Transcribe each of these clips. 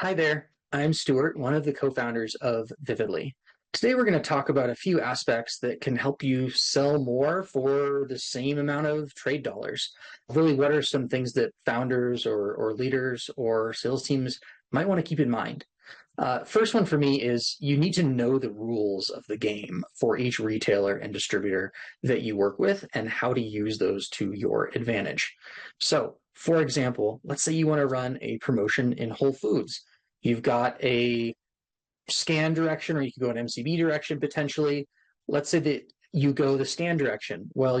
Hi there, I'm Stuart, one of the co-founders of Vividly. Today we're going to talk about a few aspects that can help you sell more for the same amount of trade dollars. Really, what are some things that founders or leaders or sales teams might want to keep in mind? First one for me is you need to know the rules of the game for each retailer and distributor that you work with and how to use those to your advantage. So, for example, let's say you want to run a promotion in Whole Foods. You've got a scan direction, or you could go an MCB direction potentially. Let's say that you go the scan direction. Well,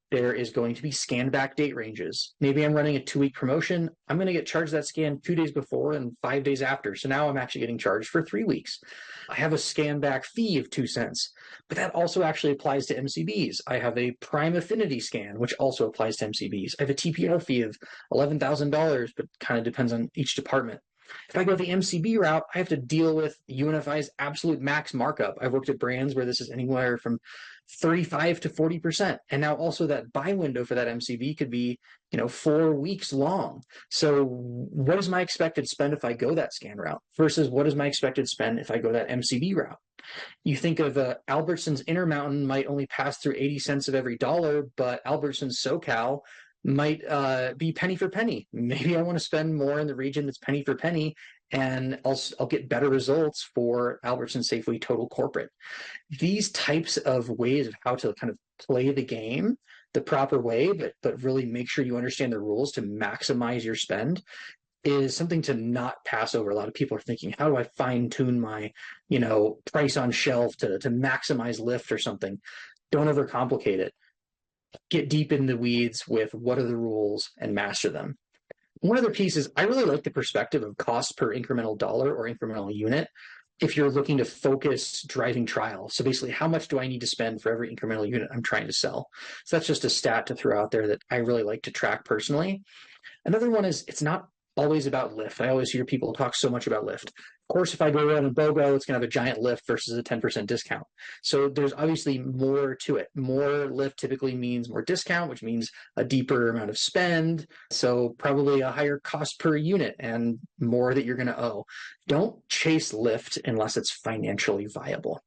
there is going to be scan back date ranges. Maybe I'm running a 2-week promotion. I'm going to get charged that scan 2 days before and 5 days after. So now I'm actually getting charged for 3 weeks. I have a scan back fee of 2 cents, but that also actually applies to MCBs. I have a prime affinity scan, which also applies to MCBs. I have a TPR fee of $11,000, but kind of depends on each department. If I go the MCB route, I have to deal with UNFI's absolute max markup. I've worked at brands where this is anywhere from 35 to 40%. And now also that buy window for that MCB could be, 4 weeks long. So what is my expected spend if I go that scan route versus what is my expected spend if I go that MCB route? You think of Albertsons Intermountain might only pass through 80 cents of every dollar, but Albertsons SoCal might be penny for penny. Maybe I want to spend more in the region that's penny for penny, and I'll get better results for Albertsons Safeway Total Corporate. These types of ways of how to kind of play the game the proper way, but really make sure you understand the rules to maximize your spend is something to not pass over. A lot of people are thinking, how do I fine tune my, price on shelf to maximize lift or something? Don't overcomplicate it. Get deep in the weeds with what are the rules and master them. One other piece is I really like the perspective of cost per incremental dollar or incremental unit if you're looking to focus driving trial. So basically, how much do I need to spend for every incremental unit I'm trying to sell? So that's just a stat to throw out there that I really like to track personally. Another one is it's not always about lift. I always hear people talk so much about lift. Of course, if I go around a BOGO, it's going to have a giant lift versus a 10% discount. So there's obviously more to it. More lift typically means more discount, which means a deeper amount of spend. So probably a higher cost per unit and more that you're going to owe. Don't chase lift unless it's financially viable.